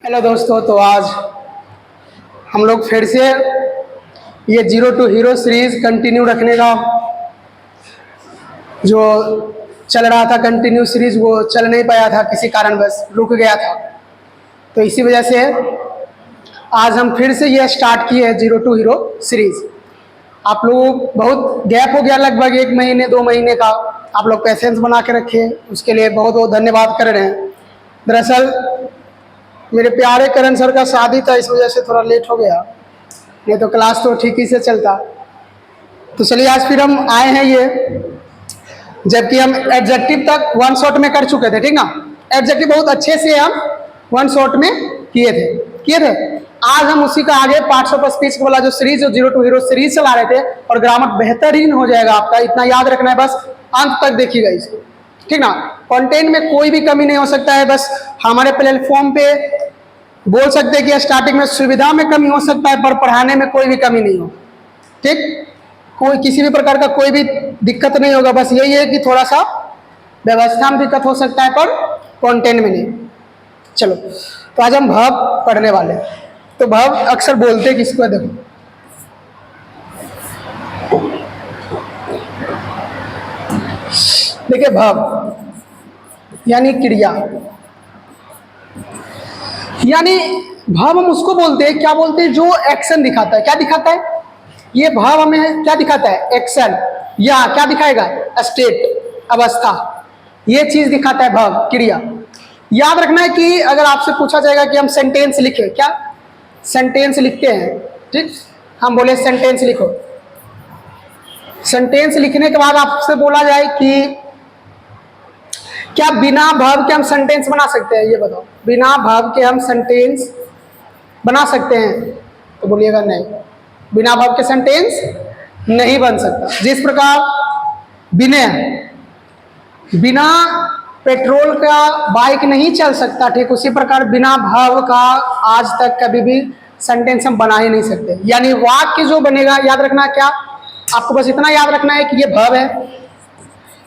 Hello दोस्तों, तो आज हम लोग फिर से ये zero to hero series continue रखने का जो चल रहा था कंटिन्यू सीरीज वो चल नहीं पाया था, किसी कारणवश रुक गया था। तो इसी वजह से आज हम फिर से ये स्टार्ट किए हैं जीरो टू हीरो सीरीज। आप लोग बहुत गैप हो गया, लगभग 1 महीने 2 महीने का। आप लोग पेशेंस बना के रखे, उसके लिए बहुत बहुत धन्यवाद कर रहे हैं। दरअसल मेरे प्यारे करण सर का शादी था, इस वजह से थोड़ा लेट हो गया, नहीं तो क्लास तो ठीक ही से चलता। तो चलिए आज फिर हम आए हैं ये, जबकि हम एडजेक्टिव तक 1 शॉट में कर चुके थे, ठीक ना। एडजेक्टिव बहुत अच्छे से हम 1 शॉट में किए थे। आज हम उसी का आगे पार्ट्स ऑफ स्पीच वाला जो सीरीज, जो जीरो टू हीरो सीरीज चला रहे थे, और ग्रामर बेहतरीन हो जाएगा आपका, इतना याद रखना है, बस अंत तक देखिएगा इसको, ठीक ना। कंटेंट में कोई भी कमी नहीं हो सकता है, बस हमारे प्लेटफॉर्म पे बोल सकते हैं कि स्टार्टिंग में सुविधा में कमी हो सकता है, पर पढ़ाने में कोई भी कमी नहीं हो, ठीक। कोई किसी भी प्रकार का कोई भी दिक्कत नहीं होगा, बस यही है कि थोड़ा सा व्यवस्था में दिक्कत हो सकता है, पर कंटेंट में नहीं। चलो, तो आज हम verb पढ़ने वाले हैं। तो verb अक्सर बोलते किसको है, देखो देखिए, verb यानी क्रिया, यानी भाव हम उसको बोलते हैं, क्या बोलते हैं, जो एक्शन दिखाता है। क्या दिखाता है ये भाव, हमें क्या दिखाता है, एक्शन, या क्या दिखाएगा, स्टेट, अवस्था, ये चीज दिखाता है भाव, क्रिया। याद रखना है कि अगर आपसे पूछा जाएगा कि हम सेंटेंस लिखे, क्या सेंटेंस लिखते हैं, ठीक, हम बोले सेंटेंस लिखो। सेंटेंस लिखने के बाद आपसे बोला जाए कि क्या बिना भाव के हम सेंटेंस बना सकते हैं, ये बताओ, बिना भाव के हम सेंटेंस बना सकते हैं? तो बोलिएगा नहीं, बिना भाव के सेंटेंस नहीं बन सकता। जिस प्रकार बिना पेट्रोल का बाइक नहीं चल सकता, ठीक उसी प्रकार बिना भाव का आज तक कभी भी सेंटेंस हम बना ही नहीं सकते। यानी वाक्य जो बनेगा, याद रखना, क्या आपको बस इतना याद रखना है कि ये भाव है।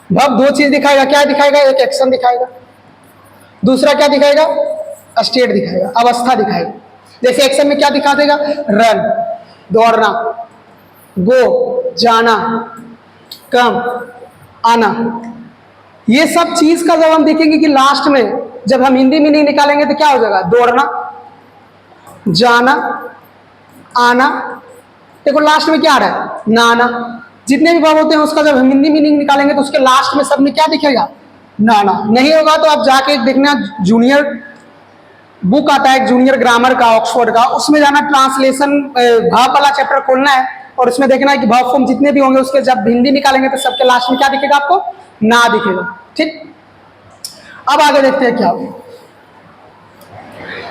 भाव 2 चीज दिखाएगा, क्या दिखाएगा, एक एक्शन दिखाएगा, दूसरा क्या दिखाएगा, स्टेट दिखाएगा, अवस्था दिखाएगा। जैसे एक्शन में क्या दिखा देगा, रन, दौड़ना, गो, जाना, कम, आना। ये सब चीज का जब हम देखेंगे कि लास्ट में जब हम हिंदी मीनिंग निकालेंगे तो क्या हो जाएगा, दौड़ना, जाना, आना। देखो लास्ट में क्या आ रहा है, नाना। जितने भी भाव होते हैं उसका जब हम हिंदी मीनिंग निकालेंगे तो उसके लास्ट में सब में क्या दिखेगा, नाना। नहीं होगा तो आप जाके देखना, जूनियर बुक आता है, जूनियर ग्रामर का, ऑक्सफोर्ड का, उसमें जाना, ट्रांसलेशन भाव वाला चैप्टर खोलना है और उसमें देखना है कि भाव फॉर्म जितने भी होंगे उसके जब हिंदी निकालेंगे तो सबके लास्ट में क्या दिखेगा, आपको ना दिखेगा, ठीक। अब आगे देखते हैं क्या होगा।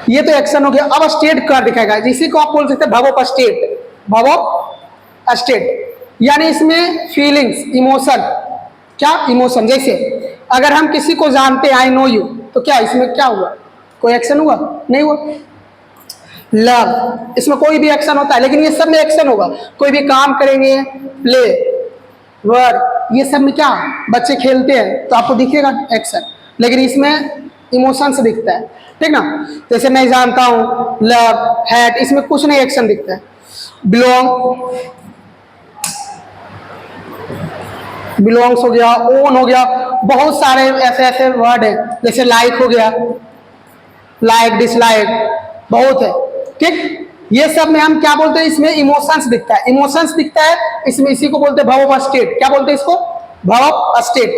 ये तो एक्शन हो गया। अब स्टेट क्या दिखाएगा, जिसी को आप बोल सकते हैं भाव ऑफ स्टेट, भाव ऑफ स्टेट, यानी इसमें फीलिंग्स, इमोशन, क्या इमोशन। जैसे अगर हम किसी को जानते हैं, आई नो यू, तो क्या इसमें क्या हुआ, कोई एक्शन हुआ, नहीं हुआ। लव, इसमें कोई भी एक्शन होता है, लेकिन ये सब में एक्शन होगा। कोई भी काम करेंगे, प्ले, वर्क, ये सब में क्या, बच्चे खेलते हैं तो आपको दिखेगा एक्शन, लेकिन इसमें इमोशन से दिखता है, ठीक ना। जैसे मैं जानता हूं, लव, हैट, इसमें कुछ नहीं एक्शन दिखता है। बिलोंग्स हो गया, ओन हो गया, बहुत सारे ऐसे ऐसे वर्ड है। जैसे लाइक हो गया, लाइक, डिसलाइक, बहुत है, ठीक। ये सब में हम क्या बोलते हैं, इसमें इमोशंस दिखता है, इमोशंस दिखता है इसमें, इसी को बोलते हैं भाव ऑफ स्टेट। क्या बोलते हैं इसको, भाव ऑफ स्टेट।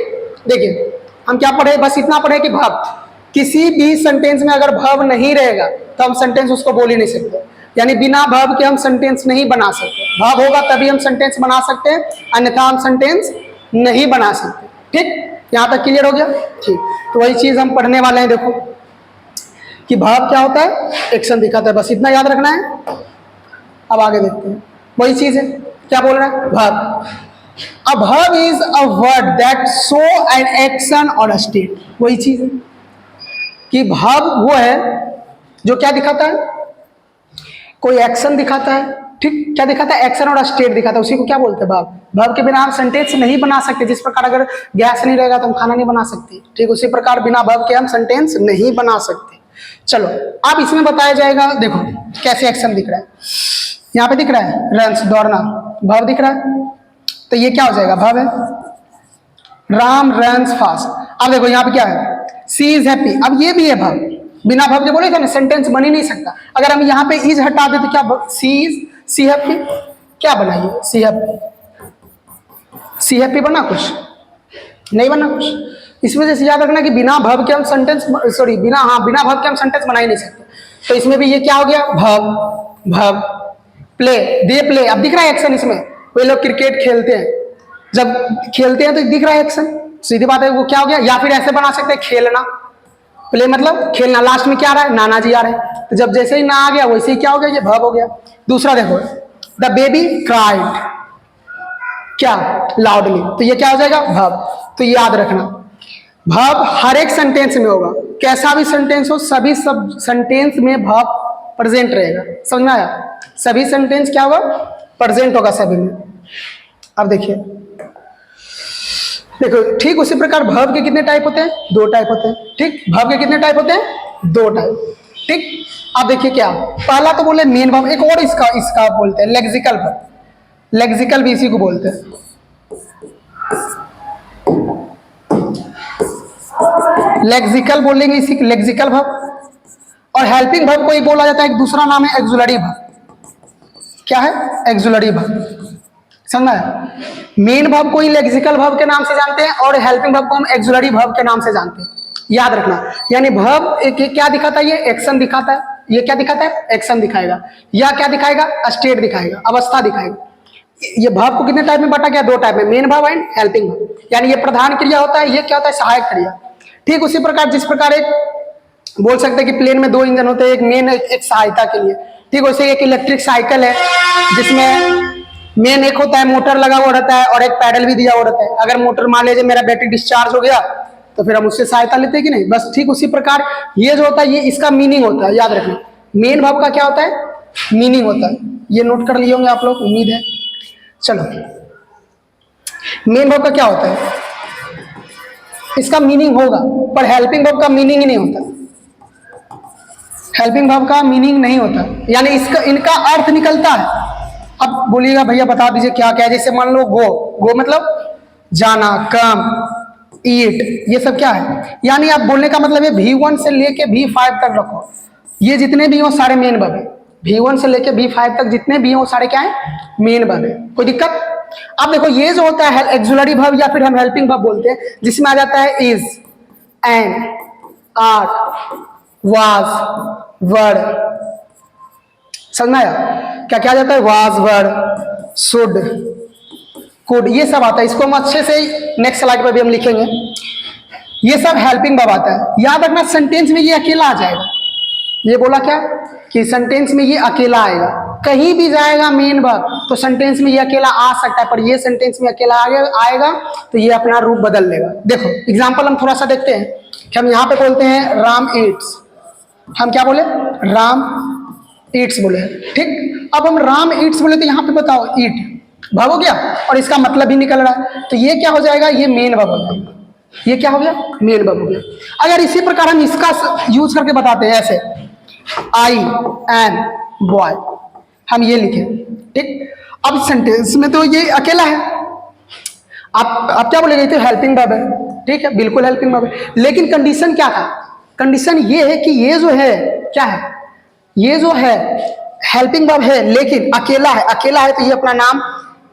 देखिए हम क्या पढ़े, बस इतना पढ़े कि भाव, किसी भी सेंटेंस में अगर भाव नहीं रहेगा तो हम सेंटेंस उसको बोल ही नहीं सकते। यानी बिना भाव के हम सेंटेंस नहीं बना सकते, भाव होगा तभी हम सेंटेंस बना सकते हैं, अन्यथा हम सेंटेंस नहीं बना सकते, ठीक। यहां तक क्लियर हो गया, ठीक। तो वही चीज हम पढ़ने वाले हैं। देखो कि भाव क्या होता है, एक्शन दिखाता है, बस इतना याद रखना है। अब आगे देखते हैं, वही चीज है, क्या बोल रहा है, भाव। A verb is a word that show an action or a state। वही चीज है कि भाव वो है जो क्या दिखाता है, कोई एक्शन दिखाता है, ठीक। क्या दिखाता है, एक्शन और स्टेट दिखाता है, उसी को क्या बोलते हैं, भाव। भाव के बिना हम सेंटेंस नहीं बना सकते। जिस प्रकार अगर गैस नहीं रहेगा तो हम खाना नहीं बना सकते, ठीक उसी प्रकार बिना भाव के हम सेंटेंस नहीं बना सकते। चलो अब इसमें बताया जाएगा, देखो कैसे एक्शन दिख रहा है, यहाँ पे दिख रहा है रन्स दौड़ना, भाव दिख रहा है, तो ये क्या हो जाएगा, भाव है, राम रन्स फास्ट। अब देखो यहाँ पे क्या है, सी इज हैप्पी, अब ये भी है भाव, बिना भाव के बोले थे ना सेंटेंस बन ही नहीं सकता। अगर हम यहाँ पे इज हटा दे तो क्या, सी इज, सी हैप्पी, क्या बनाइए, सी हैप्पी, सी हैप्पी बना, कुछ नहीं बना कुछ। इस वजह से याद रखना कि बिना भाव के हम सेंटेंस, सॉरी बिना भाव के हम सेंटेंस बना ही नहीं सकते। तो इसमें भी ये क्या हो गया, भाव, भाव, प्ले, दे प्ले, अब दिख रहा है एक्शन इसमें, वे लोग क्रिकेट खेलते हैं, जब खेलते हैं तो दिख रहा है एक्शन, सीधी बात है, वो क्या हो गया। या फिर ऐसे बना सकते हैं खेलना, प्ले मतलब खेलना, लास्ट में क्या आ रहा है, नाना जी आ रहे हैं, तो जब जैसे ही ना आ गया वैसे ही क्या हो गया, ये भाव हो गया। दूसरा देखो, द बेबी क्राइड, क्या, लाउडली, तो ये क्या हो जाएगा, भाव। तो याद रखना भाव हर एक सेंटेंस में होगा, कैसा भी सेंटेंस हो, सभी सब सेंटेंस में भाव प्रेजेंट रहेगा, समझ में आया, सभी सेंटेंस क्या होगा, प्रेजेंट होगा सभी में। अब देखिए, देखो ठीक उसी प्रकार भाव के कितने टाइप होते हैं, दो टाइप होते हैं, ठीक, भाव के कितने टाइप होते हैं, दो टाइप, ठीक। अब देखिए क्या, पहला तो बोले मेन भाव, एक और इसका बोलते हैं लेक्सिकल भाव, लेक्सिकल भी इसी को बोलते हैं, लेक्सिकल बोलेंगे इसी, लेक्सिकल भाव। और हेल्पिंग भाव को ही बोला जाता है, एक दूसरा नाम है एक्सुलरी भाव, क्या है, एक्सुलरी भाव, समझा है। मेन भाव को ही लेक्सिकल भाव के नाम से जानते हैं और हेल्पिंग भाव को हम एक्सुलरी भाव के नाम से जानते हैं, याद रखना। यानी भाव क्या दिखाता है, ये एक्शन दिखाता है, ये क्या दिखाता है, एक्शन दिखाएगा, या क्या दिखाएगा, स्टेट दिखाएगा, अवस्था दिखाएगा। ये भाव को कितने टाइप में बांटा गया, दो टाइप में, मेन भाव एंड हेल्पिंग भाव, यानी ये प्रधान क्रिया होता है, ये क्या होता है, सहायक क्रिया। ठीक उसी प्रकार जिस प्रकार एक बोल सकते हैं कि प्लेन में दो इंजन होते हैं, एक मेन एक सहायता के लिए, ठीक वैसे एक इलेक्ट्रिक साइकिल है जिसमें मेन एक होता है, मोटर लगा हुआ रहता है और एक पैडल भी दिया हुआ रहता है। अगर मोटर मान लीजिए मेरा बैटरी डिस्चार्ज हो गया तो फिर हम उससे सहायता लेते हैं कि नहीं, बस ठीक उसी प्रकार ये जो होता है ये इसका मीनिंग होता है, याद रखना। मेन भाव का क्या होता है, मीनिंग होता है, ये नोट कर लिए होंगे आप लोग, उम्मीद है। चलो मेन भाव का क्या होता है, इसका मीनिंग होगा, पर हेल्पिंग भाव का मीनिंग ही नहीं होता, हेल्पिंग भाव का मीनिंग नहीं होता, यानी इसका इनका अर्थ निकलता है। अब बोलिएगा भैया बता दीजिए क्या क्या है, जैसे मान लो गो, गो मतलब जाना, कम, ईट, ये सब क्या है, यानी आप बोलने का मतलब है V1 से लेके V5 तक रखो, ये जितने भी हो सारे मेन भाव है, V1 से लेके V5 तक जितने भी हो सारे क्या है, मेन भाव है, कोई दिक्कत। अब देखो ये जो होता है एक्सुलरी भाव या फिर हम हेल्पिंग भाव बोलते हैं, जिसमें आ जाता है इज, एंड, आर, वाज, वर, समझ में आया, क्या क्या आ जाता है, वाज, वर, शुड, कुड, ये सब आता है। इसको हम अच्छे से नेक्स्ट स्लाइड पर भी हम लिखेंगे, ये सब हेल्पिंग भाव आता है। याद रखना सेंटेंस में ये अकेला आ जाएगा, ये बोला क्या कि सेंटेंस में ये अकेला आएगा, कहीं भी जाएगा मेन भाव तो सेंटेंस में ये अकेला आ सकता है, पर ये सेंटेंस में अकेला आएगा तो ये अपना रूप बदल लेगा। देखो एग्जांपल हम थोड़ा सा देखते हैं कि हम यहाँ पे बोलते हैं राम ईट्स, हम क्या बोले, राम ईट्स बोले, ठीक। अब हम राम ईट्स बोले तो यहाँ पे बताओ ईट भाव हो गया और इसका मतलब ही निकल रहा है, तो ये क्या हो जाएगा, ये मेन भाव हो जाएगा, ये क्या हो गया, मेन भाव हो गया। अगर इसी प्रकार हम इसका यूज करके बताते हैं ऐसे, आई एम बॉय, हम ये लिखे, ठीक। अब सेंटेंस में तो ये अकेला है, आप क्या बोलेंगे, तो हेल्पिंग वर्ब है, ठीक है, बिल्कुल हेल्पिंग वर्ब है, लेकिन कंडीशन क्या था, कंडीशन ये है कि ये जो है क्या है, ये जो है हेल्पिंग वर्ब है लेकिन अकेला है, अकेला है तो ये अपना नाम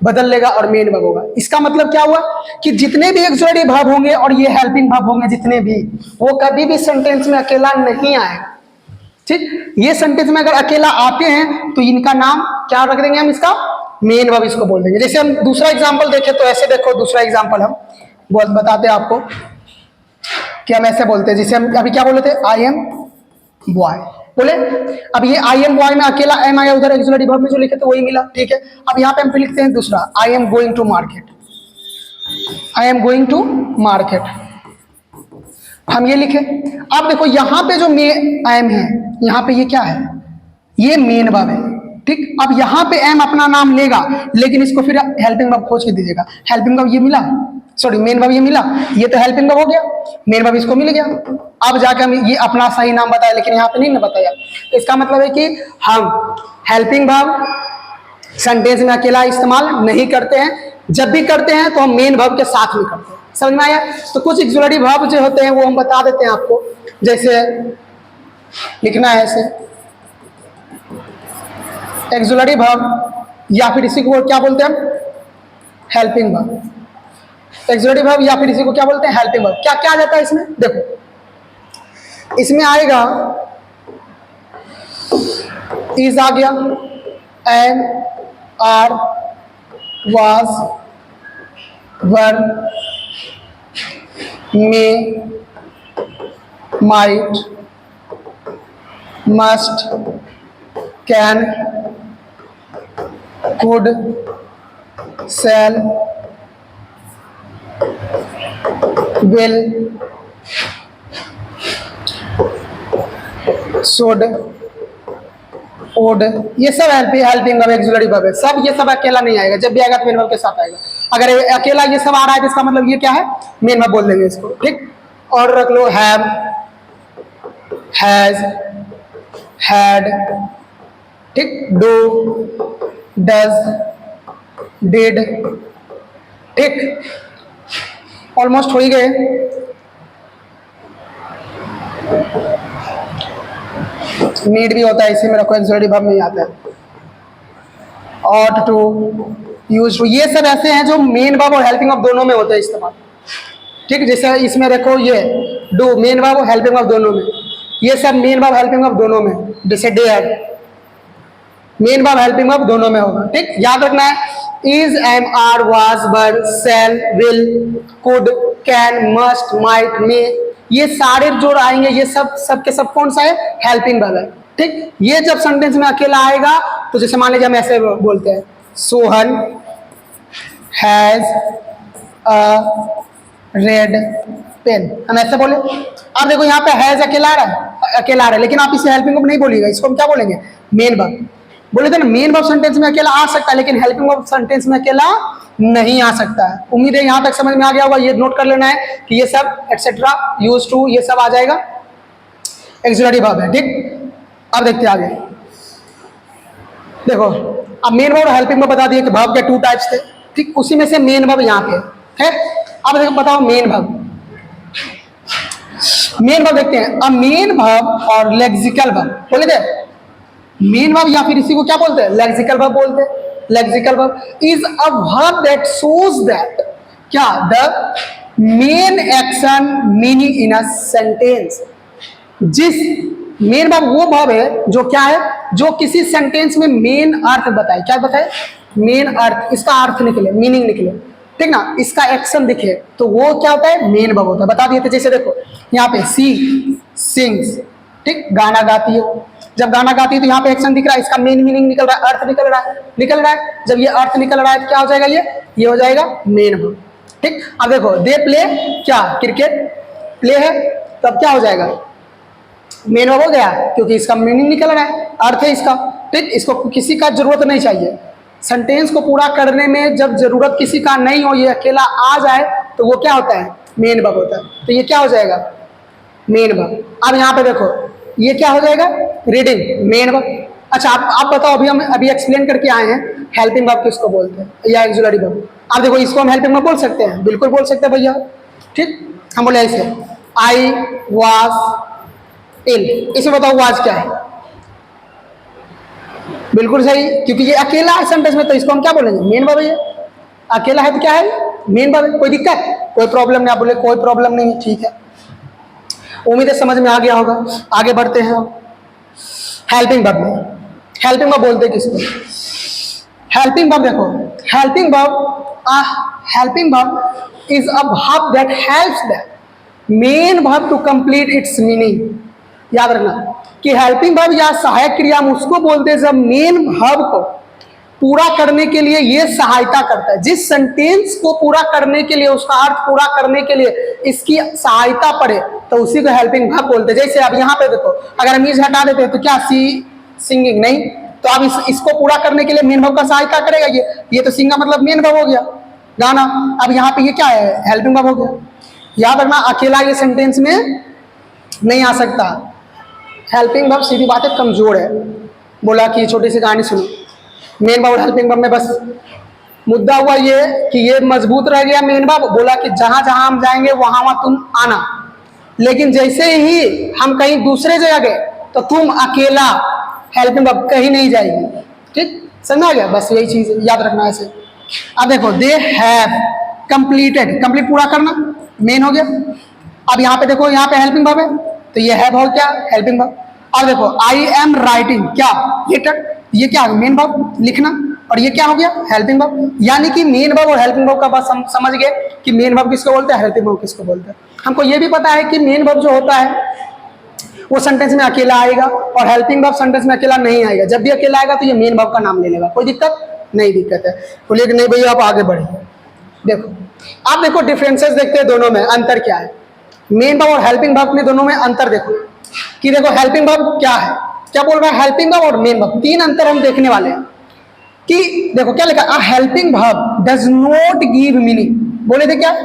बदल लेगा और मेन वर्ब होगा। इसका मतलब क्या हुआ कि जितने भी एक्सुलरी वर्ब होंगे और ये हेल्पिंग वर्ब होंगे जितने भी, वो कभी भी सेंटेंस में अकेला नहीं आएगा, ठीक। ये सेंटेंस में अगर अकेला आते हैं तो इनका नाम क्या रख देंगे हम, इसका मेन वर्ब इसको बोल देंगे। जैसे हम दूसरा एग्जांपल देखें तो ऐसे देखो, दूसरा एग्जांपल हम बताते हैं आपको कि हम ऐसे बोलते हैं, जैसे हम अभी क्या बोले थे, आई एम बॉय बोले, अब ये आई एम बॉय में अकेला एम आया, उधर एक्सुलरी वर्ब में जो लिखे थे वही मिला, ठीक है। अब यहाँ पे हम लिखते हैं दूसरा, I am going to market, I am going to market, हम ये लिखे। अब देखो यहाँ पे जो एम है, यहाँ पे ये क्या है, ये मेन वर्ब है, ठीक। अब यहाँ पे एम अपना नाम लेगा लेकिन इसको फिर हेल्पिंग वर्ब खोज के दीजिएगा, हेल्पिंग वर्ब ये मिला, सॉरी मेन वर्ब ये मिला, ये तो हेल्पिंग वर्ब हो गया, मेन वर्ब इसको मिल गया। अब जाके हम ये अपना सही नाम बताया, लेकिन यहाँ पे नहीं ना बताया। तो इसका मतलब है कि हम हेल्पिंग वर्ब सेंटेंस में अकेला इस्तेमाल नहीं करते हैं, जब भी करते हैं तो हम मेन वर्ब के साथ में करते हैं। समझ में आया? तो कुछ ऑक्सिलरी वर्ब जो होते हैं वो हम बता देते हैं आपको, जैसे लिखना है ऐसे ऑक्सिलरी वर्ब या फिर इसी को क्या बोलते हैं हम, हेल्पिंग वर्ब। ऑक्सिलरी वर्ब या फिर इसी को क्या बोलते हैं, हेल्पिंग वर्ब। क्या क्या आ जाता है इसमें, देखो इसमें आएगा इज आ गया, am, are, was, were, may, might, must, can, could, shall, will, should, would, ये सब हेल्पिंग वर्ब ऑक्सिलरी वर्ब है। सब ये सब अकेला नहीं आएगा, जब भी आएगा तो मेन वर्ब के साथ आएगा। अगर अकेला ये सब आ रहा है तो इसका मतलब ये क्या है, मेन वर्ब बोल देंगे इसको, ठीक। और रख लो हैव, हैज, हैड, ठीक, डू, डज, डिड, ठीक, ऑलमोस्ट हो ही गए। नीड भी होता है, इसी में रखो, ऑक्सिलरी वर्ब में आता है। ऑट टू, यूज टू, ये सब ऐसे हैं जो मेन वर्ब और हेल्पिंग वर्ब दोनों में होते हैं इस्तेमाल, ठीक। जैसे इसमें रखो ये डू, मेन वर्ब और हेल्पिंग वर्ब दोनों में, ये सब मेन वर्ब हेल्पिंग वर्ब दोनों में। जैसे dare, main verb helping verb दोनों में होगा, ठीक। याद रखना है, is, am, are, was, were, shall, will, could, can, must, might, may, ये सारे जो आएंगे ये सब के सब कौन सा है, हेल्पिंग वर्ब है, ठीक। ये जब सेंटेंस में अकेला आएगा तो जैसे मान लीजिए हम ऐसे बोलते हैं, Sohan has a red pen, हम ऐसे बोले। अब देखो यहाँ पे हैज अकेला आ रहा है, लेकिन आप इसे हेल्पिंग वर्ब नहीं बोलिएगा, इसको हम क्या बोलेंगे, मेन वर्ब। बोले थे ना मेन वर्ब सेंटेंस में अकेला आ सकता है, लेकिन हेल्पिंग वर्ब सेंटेंस में अकेला नहीं आ सकता है। उम्मीद है यहाँ तक समझ में आ गया होगा। ये नोट कर लेना है कि ये सब एक्सेट्रा, यूज टू, ये सब आ जाएगा, ऑक्सिलरी वर्ब है, ठीक। अब देखते हैं आगे। देखो अब मेन वर्ब और हेल्पिंग वर्ब बता दिए कि वर्ब के 2 टाइप्स थे, ठीक। उसी में से मेन वर्ब यहाँ पे है। अब देखो बताओ मेन वर्ब, मेन वर्ब देखते हैं। अब मेन वर्ब और लेक्सिकल वर्ब बोले थे, मेन वर्ब या फिर इसी को क्या बोलते हैं, लेक्सिकल वर्ब बोलते हैं। Lexical verb is a verb that shows that क्या, the main action meaning in a sentence. जिस मेन वर्ब वो वर्ब है जो क्या है, जो किसी सेंटेंस में मेन अर्थ बताए, क्या बताए, मेन अर्थ, इसका अर्थ निकले, मीनिंग निकले, ठीक ना, इसका एक्शन दिखे, तो वो क्या होता है, मेन वर्ब होता है। बता दिए थे, जैसे देखो यहाँ पे सी सिंग्स, ठीक, गाना गाती है। जब गाना गाती है तो यहाँ पे एक्शन दिख रहा है, इसका मेन मीनिंग निकल रहा है, अर्थ निकल रहा है। जब ये अर्थ निकल रहा है तो क्या हो जाएगा, ये हो जाएगा मेन वर्ब, ठीक। अब देखो दे प्ले, क्या क्रिकेट प्ले है, तब क्या हो जाएगा, मेन वर्ब हो गया, क्योंकि इसका मीनिंग निकल रहा है, अर्थ है इसका, ठीक। इसको किसी का जरूरत नहीं चाहिए, सेंटेंस को पूरा करने में जब जरूरत किसी का नहीं हो, ये अकेला आ जाए तो वो क्या होता है, मेन वर्ब होता है। तो ये क्या हो जाएगा, मेन वर्ब। अब यहाँ पे देखो ये क्या हो जाएगा, रीडिंग, मेन वर्ब। अच्छा आप बताओ, अभी एक्सप्लेन करके आए हैं हेल्पिंग वर्ब किसको बोलते हैं, या ऑक्सिलरी वर्ब। आप देखो इसको हम हेल्पिंग वर्ब बोल सकते हैं, बिल्कुल बोल सकते हैं भैया, ठीक। हम बोले ऐसे, आई वाज इल, इसे बताओ वाज क्या है, बिल्कुल सही, क्योंकि ये अकेला है सेंटेंस में, तो इसको हम क्या बोलेंगे, मेन वर्ब है। अकेला है तो क्या है, मेन वर्ब है। कोई दिक्कत, कोई प्रॉब्लम नहीं, आप बोले कोई प्रॉब्लम नहीं, ठीक है। उम्मीद है समझ में आ गया होगा। आगे बढ़ते हैं हेल्पिंग वर्ब में। हेल्पिंग वर्ब बोलते हैं किसको, हेल्पिंग वर्ब देखो, helping verb is a verb that helps the main verb to complete its meaning. याद रखना कि हेल्पिंग वर्ब या सहायक क्रिया हम उसको बोलते हैं जब मेन वर्ब को पूरा करने के लिए ये सहायता करता है। जिस सेंटेंस को पूरा करने के लिए, उसका अर्थ पूरा करने के लिए इसकी सहायता पड़े, तो उसी को हेल्पिंग वर्ब बोलते हैं। जैसे अब यहाँ पे देखो, अगर हम इज हटा देते हैं तो क्या, सी सिंगिंग नहीं, तो अब इसको पूरा करने के लिए मेन वर्ब का सहायता करेगा ये तो सिंगा मतलब मेन वर्ब हो गया, गाना। अब यहाँ पे ये क्या है, हेल्पिंग वर्ब हो गया। याद रखना अकेला ये सेंटेंस में नहीं आ सकता। हेल्पिंग वर्ब सीधी बात है कमजोर है। बोला कि छोटी सी कहानी सुनो, मेन वर्ब और हेल्पिंग वर्ब में बस मुद्दा हुआ ये कि ये मजबूत रह गया मेन वर्ब, बोला कि जहां जहां हम जाएंगे वहां वहां तुम आना। लेकिन जैसे ही हम कहीं दूसरे जगह गए तो तुम अकेला, हेल्पिंग वर्ब कहीं नहीं जाएगी। ठीक, समझ आ गया? बस यही चीज याद रखना ऐसे। अब देखो दे हैव कंप्लीटेड, कंप्लीट पूरा करना मेन हो गया। अब यहाँ पे देखो, यहाँ पे हेल्पिंग वर्ब है तो ये हैव हो क्या, हेल्पिंग वर्ब। अब देखो आई एम राइटिंग, क्या लेटर, ये क्या मेन वर्ब लिखना, और ये क्या हो गया, हेल्पिंग वर्ब। यानी कि मेन वर्ब और हेल्पिंग वर्ब का बात समझ गए कि मेन वर्ब किसको बोलते हैं, हेल्पिंग वर्ब किसको बोलते हैं। हमको ये भी पता है कि मेन वर्ब जो होता है वो सेंटेंस में अकेला आएगा और हेल्पिंग वर्ब सेंटेंस में अकेला नहीं आएगा। जब भी अकेला आएगा तो ये मेन वर्ब का नाम ले लेगा। कोई दिक्कत नहीं, दिक्कत है बोलिए कि नहीं भैया आप आगे बढ़िए। देखो आप देखो डिफरेंसेस देखते हैं दोनों में, अंतर क्या है मेन वर्ब और हेल्पिंग वर्ब में, दोनों में अंतर देखो कि देखो हेल्पिंग वर्ब क्या है, क्या बोल रहा है, हेल्पिंग वर्ब और मेन वर्ब, तीन अंतर हम देखने वाले हैं। कि देखो क्या लिखा, a helping verb does not give meaning, बोले थे क्या,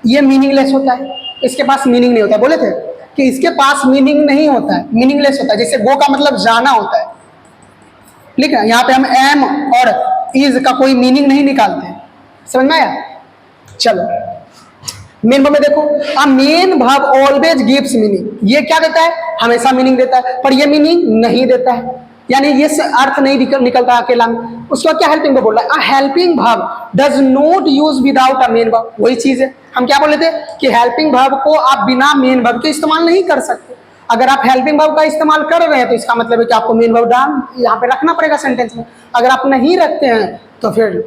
ये मीनिंगलेस होता है, इसके पास मीनिंग नहीं होता। बोले थे कि इसके पास मीनिंग नहीं होता है, मीनिंगलेस होता है। जैसे गो का मतलब जाना होता है, ठीक है, यहाँ पे हम एम और इज का कोई मीनिंग नहीं निकालते, समझ में आया। चलो मेन वर्ब में देखो, अ main verb always gives meaning, ये क्या देता है, हमेशा मीनिंग देता है, पर ये मीनिंग नहीं देता है, यानी ये अर्थ नहीं निकलता अकेला में। उसका क्या हेल्पिंग वर्ब बोल रहा है, a helping verb does not use without a main verb. वही चीज है, हम क्या बोले थे कि हेल्पिंग वर्ब को आप बिना मेन वर्ब के इस्तेमाल नहीं कर सकते। अगर आप हेल्पिंग वर्ब का इस्तेमाल कर रहे हैं तो इसका मतलब है कि आपको मेन वर्ब डाल यहाँ पे रखना पड़ेगा सेंटेंस में। अगर आप नहीं रखते हैं तो फिर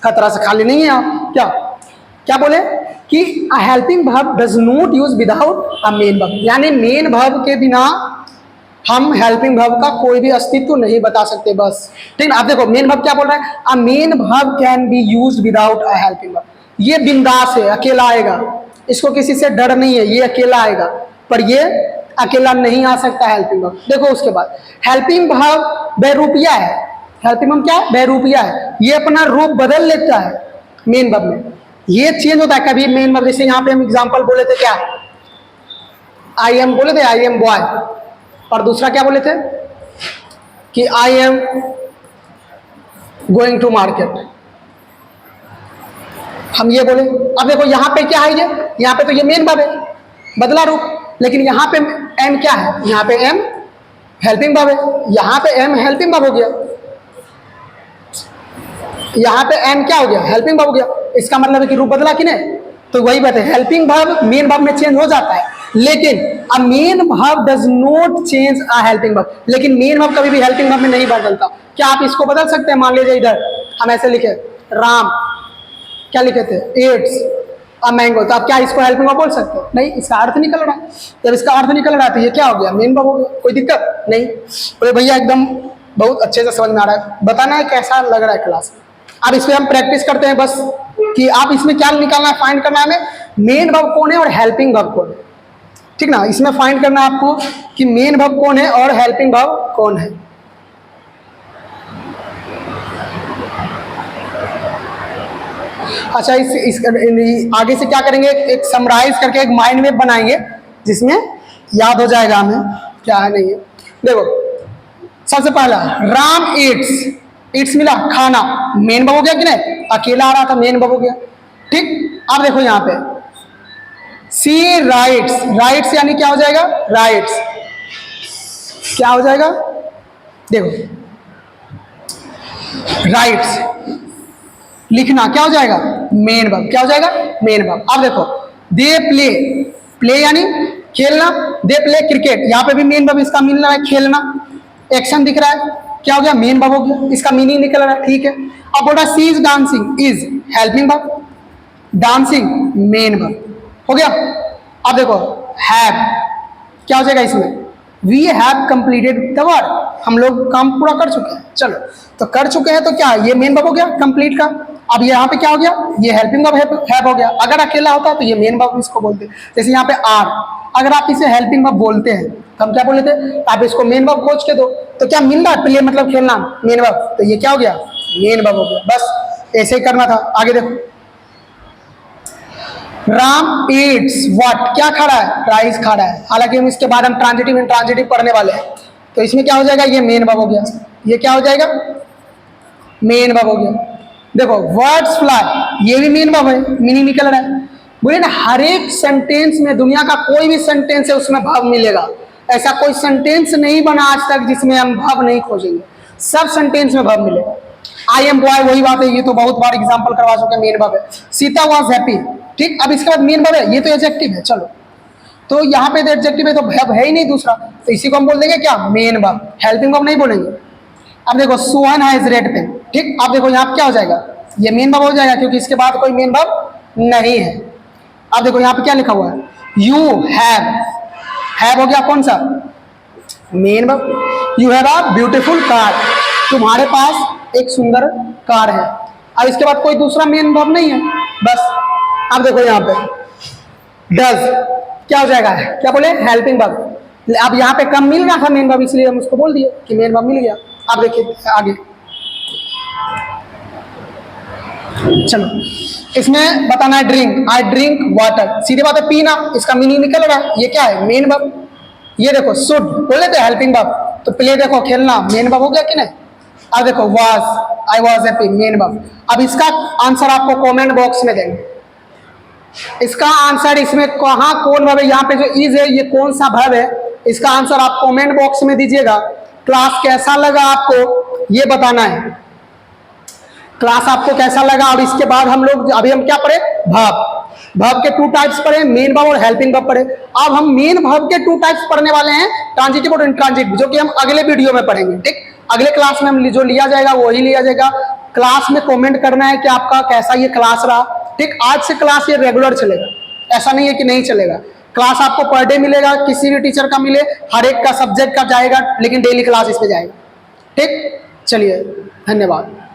खतरा से खाली नहीं है आप। क्या क्या बोले कि a helping verb does not use without a main verb, यानी मेन वर्ब के बिना हम हेल्पिंग वर्ब का कोई भी अस्तित्व नहीं बता सकते। बस ठीक है। आप देखो मेन वर्ब क्या बोल रहा है, अ main verb can be used without a helping verb, ये बिंदास है, अकेला आएगा, इसको किसी से डर नहीं है, ये अकेला आएगा, पर ये अकेला नहीं आ सकता हेल्पिंग वर्ब। देखो उसके बाद हेल्पिंग वर्ब बैरूपिया है, हेल्पिंग वर्ब क्या है, बैरूपिया है, ये अपना रूप बदल लेता है मेन वर्ब में, ये चेंज होता है कभी मेन वर्ब। जैसे यहाँ पे हम एग्जांपल बोले थे क्या, आई एम बोले थे, आई एम बॉय, और दूसरा क्या बोले थे कि I am going to market, हम ये बोले। अब देखो यहाँ पे क्या है, ये यहाँ पे तो ये मेन वर्ब है, बदला रूप, लेकिन यहाँ पे एम क्या है, यहाँ पे एम हेल्पिंग वर्ब है, यहाँ पे एम हेल्पिंग वर्ब हो गया, यहाँ पे एम क्या हो गया, हेल्पिंग वर्ब हो गया। इसका मतलब है कि रूप बदला कि नहीं, तो वही बात है, हेल्पिंग वर्ब मेन वर्ब में चेंज हो जाता है, लेकिन अ main verb does not change a helping verb, लेकिन मेन वर्ब कभी भी हेल्पिंग वर्ब में नहीं बदलता। क्या आप इसको बदल सकते हैं, मान लीजिए इधर हम ऐसे लिखे राम, क्या लिखे थे, एट्स अ मैंगो, तो आप क्या इसको हेल्पिंग वर्ब बोल सकते हो, नहीं, इसका अर्थ निकल रहा है। जब इसका अर्थ निकल रहा है तो ये क्या हो गया, मेन वर्ब हो गया, कोई दिक्कत नहीं। बोले भैया एकदम बहुत अच्छे से समझ में आ रहा है, बताना है कैसा लग रहा है क्लास में। अब इस पर हम प्रैक्टिस करते हैं बस, कि आप इसमें क्या निकालना है, फाइंड करना है हमें, मेन वर्ब कौन है और हेल्पिंग वर्ब कौन है, ठीक ना। इसमें फाइंड करना है आपको कि मेन वर्ब कौन है और हेल्पिंग वर्ब कौन है। अच्छा इस आगे से क्या करेंगे, एक समराइज करके एक माइंड मैप बनाएंगे जिसमें याद हो जाएगा हमें क्या है नहीं है। देखो सबसे पहला राम ईट्स, ईट्स मिला खाना, मेन वर्ब हो गया कि नहीं, अकेला आ रहा था, मेन वर्ब हो गया, ठीक। अब देखो यहाँ पे सी राइट्स, राइट्स यानी क्या हो जाएगा, राइट्स, क्या हो जाएगा, देखो राइट्स लिखना क्या हो जाएगा, मेन वर्ब, क्या हो जाएगा, मेन वर्ब। अब देखो दे प्ले, प्ले यानी खेलना, दे प्ले क्रिकेट, यहाँ पे भी मेन वर्ब इसका मिल रहा है खेलना, एक्शन दिख रहा है, क्या हो गया, मेन वर्ब हो गया, इसका मीनिंग निकल रहा है, ठीक है। अब बोल रहा है she is dancing, is helping verb, dancing main verb हो गया। अब देखो हैव क्या हो जाएगा इसमें, we have completed the work, हम लोग काम पूरा कर चुके हैं, चलो तो कर चुके हैं तो क्या ये मेन वर्ब हो गया कंप्लीट का। अब यहाँ पे क्या हो गया, ये हेल्पिंग वर्ब हैव हो गया, अगर अकेला होता तो ये मेन वर्ब इसको बोलते। जैसे यहाँ पे आर, अगर आप इसे हेल्पिंग वर्ब बोलते हैं तो हम क्या बोले थे, आप इसको मेन वर्ब खोज के दो, तो क्या मिल रहा है, प्ले मतलब खेलना, मेन वर्ब, तो ये क्या हो गया, मेन वर्ब हो गया। बस ऐसे ही करना था। आगे देखो राम ईट्स व्हाट, क्या खा रहा है, राइस खा रहा है। हालांकि हम इसके बाद हम ट्रांजिटिव इंट्रांजिटिव पढ़ने वाले हैं, तो इसमें क्या हो जाएगा, ये मेन वर्ब हो गया, ये क्या हो जाएगा, मेन वर्ब हो गया। देखो वर्ड्स फ्लाई, ये भी मेन वर्ब है, मीनिंग निकल रहा है। बोले ना हर एक सेंटेंस में, दुनिया का कोई भी सेंटेंस है उसमें वर्ब मिलेगा, ऐसा कोई सेंटेंस नहीं बना आज तक जिसमें हम वर्ब नहीं खोजेंगे, सब सेंटेंस में वर्ब मिलेगा। आई एम बॉय, वही बात है, ये तो बहुत बार एग्जांपल करवा चुके, मेन वर्ब है। सीता वाज हैप्पी, ठीक। अब इसके बाद मेन वर्ब है, ये तो एडजेक्टिव है, चलो तो यहाँ पे तो एडजेक्टिव है, तो वर्ब है ही नहीं दूसरा, तो इसी को हम बोल देंगे क्या, मेन वर्ब, हेल्पिंग वर्ब नहीं बोलेंगे। अब देखो सोहन हैज रेड पेन, ठीक। अब देखो यहाँ क्या हो जाएगा, ये मेन वर्ब हो जाएगा क्योंकि इसके बाद कोई मेन वर्ब नहीं है। अब देखो यहाँ पे क्या लिखा हुआ है, यू हैव हो गया कौन सा, main verb. You have a beautiful car, तुम्हारे पास एक सुंदर कार है। अब इसके बाद कोई दूसरा मेन वर्ब नहीं है, बस। अब देखो यहाँ पे डज क्या हो जाएगा, क्या बोले, हेल्पिंग वर्ब। अब यहाँ पे कम मिल रहा था मेन वर्ब, इसलिए हम उसको बोल दिए कि मेन वर्ब मिल गया। अब देखिए आगे, चलो इसमें बताना है ड्रिंक, आई ड्रिंक वाटर, सीधे बात है पीना, इसका मीनिंग निकल रहा है, ये क्या है, मेन वर्ब। ये देखो शुड बोले थे हेल्पिंग वर्ब, तो प्ले देखो खेलना, मेन वर्ब हो गया कि नहीं। अब देखो was, I was happy, main verb. अब इसका आंसर आपको कमेंट बॉक्स में देंगे, इसका आंसर इसमें कहाँ कौन वर्ब है, यहाँ पे जो इज है ये कौन सा वर्ब है, इसका आंसर आप कमेंट बॉक्स में दीजिएगा। क्लास कैसा लगा आपको ये बताना है, क्लास आपको कैसा लगा। और इसके बाद हम लोग अभी हम क्या पढ़े, वर्ब, वर्ब के 2 टाइप्स पढ़े, मेन वर्ब और हेल्पिंग वर्ब पढ़े। अब हम मेन वर्ब के 2 टाइप्स पढ़ने वाले हैं, ट्रांजिटिव और इंट्रांजिटिव, जो कि हम अगले वीडियो में पढ़ेंगे, ठीक। अगले क्लास में हम जो लिया जाएगा वही लिया जाएगा। क्लास में कमेंट करना है कि आपका कैसा ये क्लास रहा, ठीक। आज से क्लास ये रेगुलर चलेगा, ऐसा नहीं है कि नहीं चलेगा। क्लास आपको पर डे मिलेगा, किसी भी टीचर का मिले, हर एक का सब्जेक्ट का जाएगा, लेकिन डेली क्लास इस पे जाएगा, ठीक। चलिए धन्यवाद।